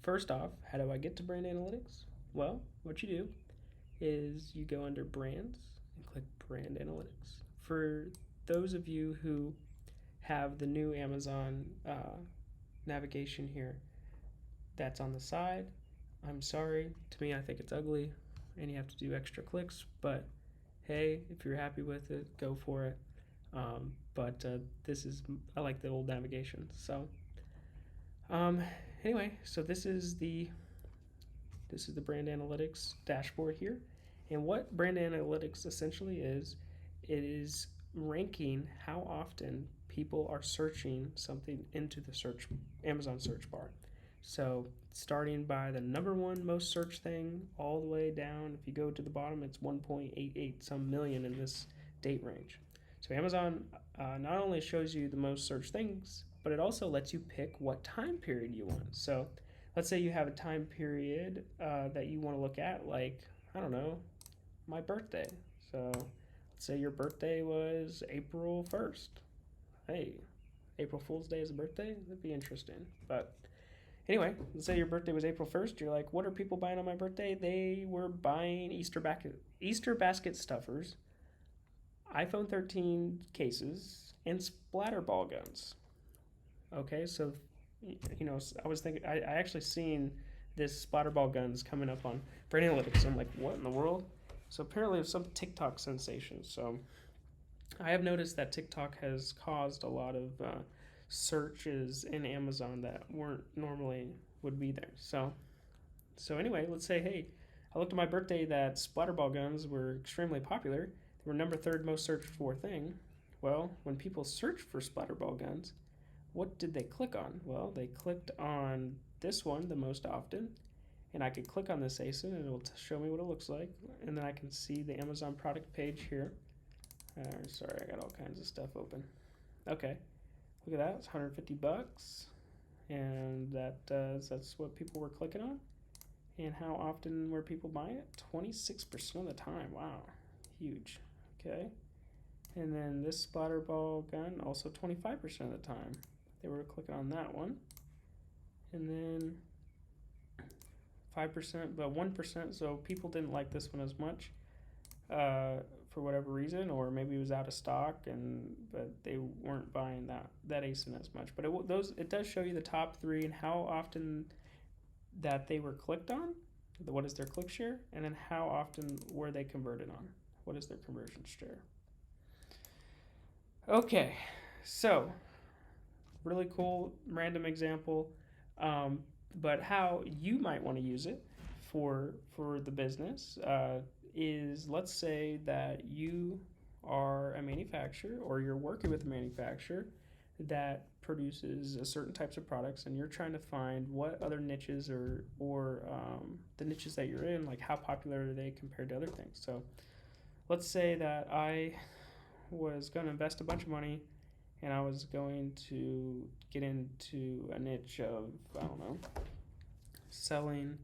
first off, how do I get to brand analytics? Well, what you do is you go under brands and click brand analytics. For those of you who have the new Amazon navigation here that's on the side, I'm sorry. To me, I think it's ugly and you have to do extra clicks, but hey, if you're happy with it, go for it. But this is, I like the old navigation. So, um, anyway, so this is the brand analytics dashboard here. And what brand analytics essentially is, it is ranking how often people are searching something into the search Amazon search bar. So starting by the number one most searched thing all the way down, if you go to the bottom, it's 1.88 some million in this date range. So Amazon not only shows you the most searched things, but it also lets you pick what time period you want. So let's say you have a time period that you want to look at, like, I don't know, my birthday. So let's say your birthday was April 1st. Hey, April Fool's Day is a birthday? That'd be interesting. But anyway, let's say your birthday was April 1st. You're like, what are people buying on my birthday? They were buying Easter basket stuffers, iPhone 13 cases, and splatterball guns. Okay, so I was thinking, I actually seen this splatterball guns coming up on Brain Analytics. I'm like, what in the world? So apparently it's some TikTok sensation. So I have noticed that TikTok has caused a lot of searches in Amazon that weren't normally would be there. So anyway, let's say, hey, I looked at my birthday that splatterball guns were extremely popular. They were number third most searched for thing. Well, when people search for splatterball guns, what did they click on? Well, they clicked on this one the most often, and I could click on this ASIN and it will show me what it looks like, and then I can see the Amazon product page here. Sorry, I got all kinds of stuff open. Okay, look at that, it's 150 bucks, and that's what people were clicking on. And how often were people buying it? 26% of the time. Wow, huge. Okay, and then this splatterball gun, also 25% of the time they were clicking on that one. And then 5%, but 1%, so people didn't like this one as much for whatever reason, or maybe it was out of stock, but they weren't buying that ASIN as much. But it does show you the top three and how often that they were clicked on, what is their click share, and then how often were they converted on, what is their conversion share. Okay, so really cool random example, but how you might want to use it for the business is, let's say that you are a manufacturer or you're working with a manufacturer that produces a certain types of products, and you're trying to find what other niches or the niches that you're in, like how popular are they compared to other things. So let's say that I was going to invest a bunch of money and I was going to get into a niche of, I don't know, selling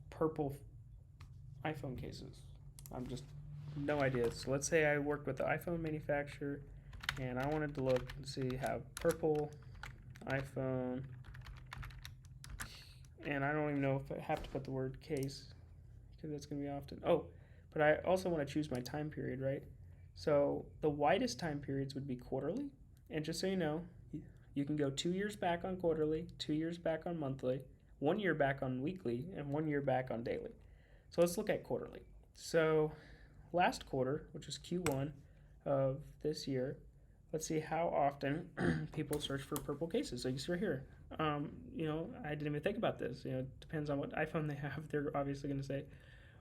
purple iPhone cases. I'm just no idea. So let's say I worked with the iPhone manufacturer and I wanted to look and see have purple iPhone, and I don't even know if I have to put the word case because that's going to be often. Oh, but I also want to choose my time period, right? So the widest time periods would be quarterly. And just so you know, you can go 2 years back on quarterly, 2 years back on monthly, 1 year back on weekly, and 1 year back on daily. So let's look at quarterly. So last quarter, which is Q1 of this year, let's see how often people search for purple cases. So you see right here. I didn't even think about this. It depends on what iPhone they have. They're obviously going to say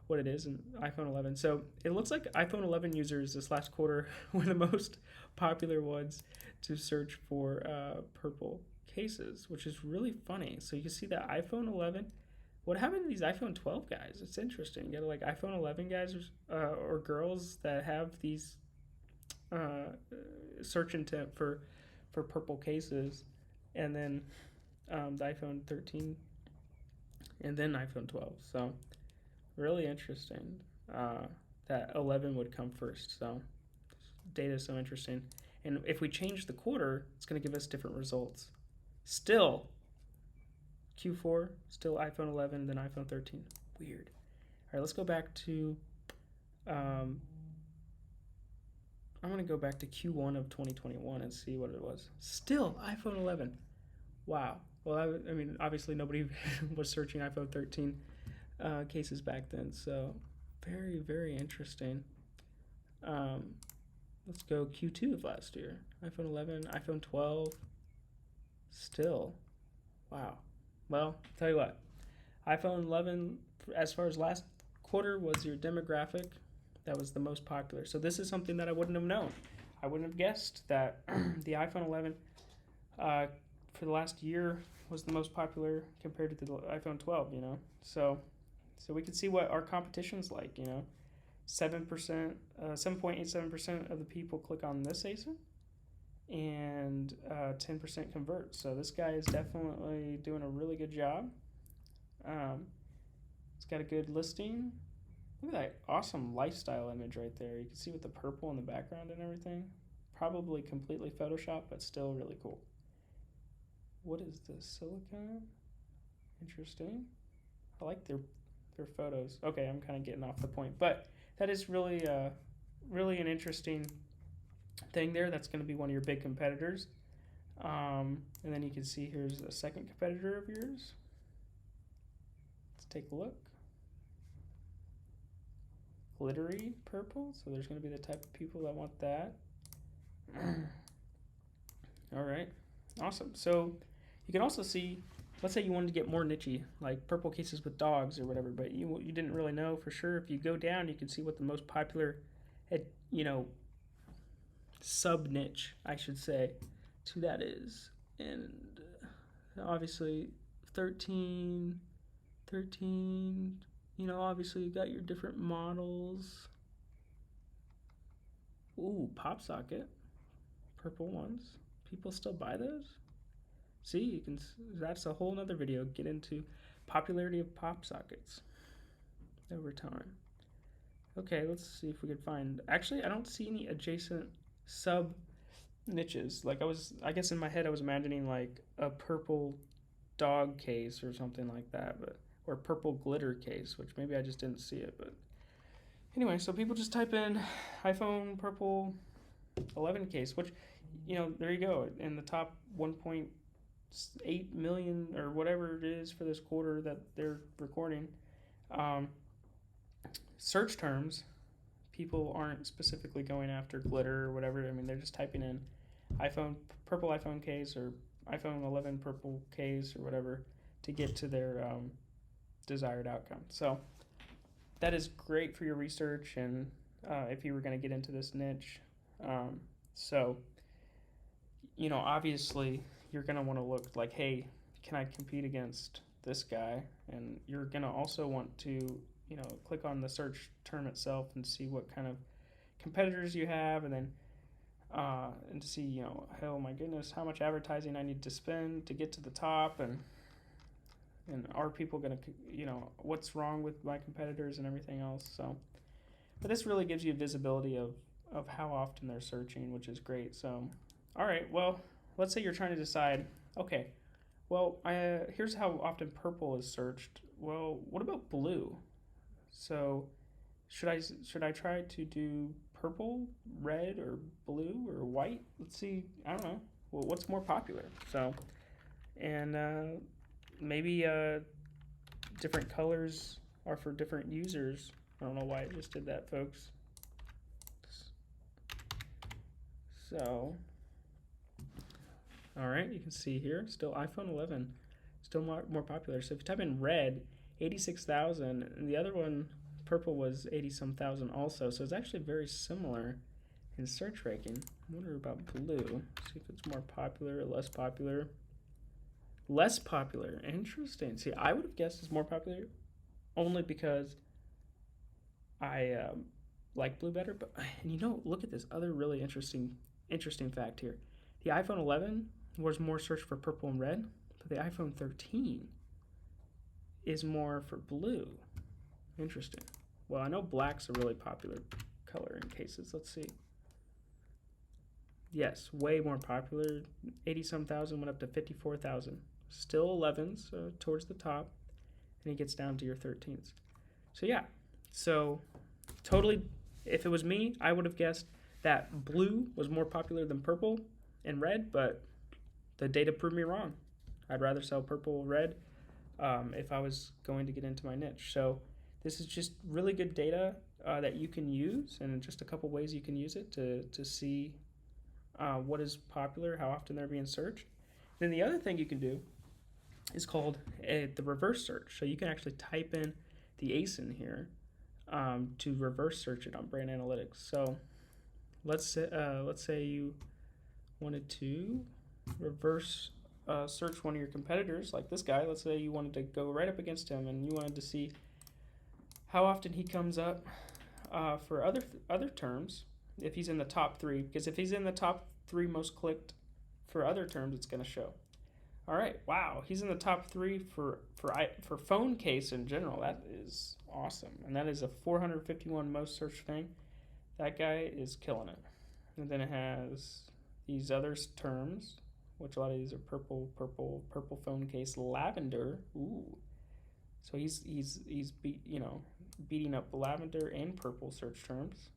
what it is in iPhone 11. So it looks like iPhone 11 users this last quarter were the most popular ones to search for purple cases, which is really funny. So you can see that iPhone 11. What happened to these iPhone 12 guys? It's interesting. You got like iPhone 11 guys or girls that have these search intent for purple cases, and then the iPhone 13, and then iPhone 12. So really interesting that 11 would come first. So data is so interesting. And if we change the quarter, it's going to give us different results. Still Q4, still iPhone 11, then iPhone 13. Weird. All right, let's go back to. I'm going to go back to Q1 of 2021 and see what it was. Still iPhone 11. Wow. Well, I mean, obviously nobody was searching iPhone 13 cases back then, so very, very interesting. Let's go Q2 of last year. iPhone 11, iPhone 12. Still. Wow. Well, tell you what. iPhone 11, as far as last quarter, was your demographic that was the most popular. So this is something that I wouldn't have known. I wouldn't have guessed that the iPhone 11 for the last year was the most popular compared to the iPhone 12, you know. So we can see what our competition's like, you know. 7.87% of the people click on this ASIN, and 10% convert. So this guy is definitely doing a really good job. It's got a good listing. Look at that awesome lifestyle image right there. You can see with the purple in the background and everything. Probably completely Photoshopped, but still really cool. What is this? Silicone? Interesting. I like their photos. Okay, I'm kind of getting off the point, but that is really really an interesting thing there. That's going to be one of your big competitors. And then you can see here's a second competitor of yours. Let's take a look. Glittery purple. So there's going to be the type of people that want that. All right. Awesome. So you can also see, let's say you wanted to get more nichey, like purple cases with dogs or whatever, but you didn't really know for sure. If you go down, you can see what the most popular, sub niche, I should say, to that is. And obviously 13, obviously you got your different models. Ooh, pop socket, purple ones. People still buy those? See, you can. That's a whole nother video. Get into popularity of pop sockets over time. Okay, let's see if we can find. Actually, I don't see any adjacent sub niches. Like I guess in my head I was imagining like a purple dog case or something like that, or purple glitter case, which maybe I just didn't see it. But anyway, so people just type in iPhone purple 11 case, which there you go. In the top 1.8 million or whatever it is for this quarter that they're recording, search terms, people aren't specifically going after glitter or whatever. I mean, they're just typing in purple iPhone case or iPhone 11 purple case or whatever to get to their desired outcome. So that is great for your research and if you were going to get into this niche. So obviously you're going to want to look like, hey, can I compete against this guy? And you're going to also want to click on the search term itself and see what kind of competitors you have, and then and to see oh my goodness, how much advertising I need to spend to get to the top, and are people going to what's wrong with my competitors and everything else. So but this really gives you visibility of how often they're searching, which is great. So all right, well, let's say you're trying to decide, okay, well, here's how often purple is searched. Well, what about blue? So should I try to do purple, red, or blue, or white? Let's see. I don't know. Well, what's more popular? So, and maybe different colors are for different users. I don't know why I just did that, folks. So, all right, you can see here, still iPhone 11, still more popular. So if you type in red, 86,000, and the other one, purple, was 80-some thousand also. So it's actually very similar in search ranking. I wonder about blue. See if it's more popular or less popular. Less popular. Interesting. See, I would have guessed it's more popular only because I like blue better. But look at this other really interesting fact here. The iPhone 11 was more searched for purple and red, but the iPhone 13 is more for blue. Interesting. Well, I know black's a really popular color in cases. Let's see. yes, way more popular. 80 some thousand went up to 54,000. Still 11s towards the top, and it gets down to your 13s. So yeah, so totally, if it was me, I would have guessed that blue was more popular than purple and red, but the data proved me wrong. I'd rather sell purple or red if I was going to get into my niche. So this is just really good data that you can use, and just a couple ways you can use it to see what is popular, how often they're being searched. Then the other thing you can do is called the reverse search. So you can actually type in the ASIN here to reverse search it on Brand Analytics. So let's say you wanted to reverse search one of your competitors, like this guy. Let's say you wanted to go right up against him, and you wanted to see how often he comes up for other terms. If he's in the top 3, because if he's in the top 3 most clicked for other terms, it's going to show. All right, wow, he's in the top 3 for phone case in general. That is awesome, and that is a 451 most searched thing. That guy is killing it. And then it has these other terms, which a lot of these are purple phone case, lavender. Ooh, so he's beating up lavender and purple search terms.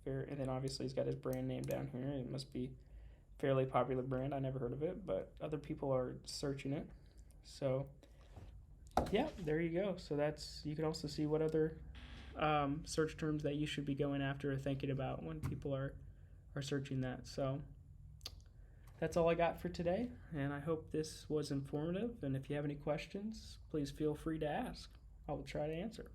And then obviously he's got his brand name down here. It must be fairly popular brand. I never heard of it, but other people are searching it. So yeah, there you go. So you can also see what other search terms that you should be going after or thinking about when people are searching that. So that's all I got for today, and I hope this was informative. And if you have any questions, please feel free to ask. I will try to answer.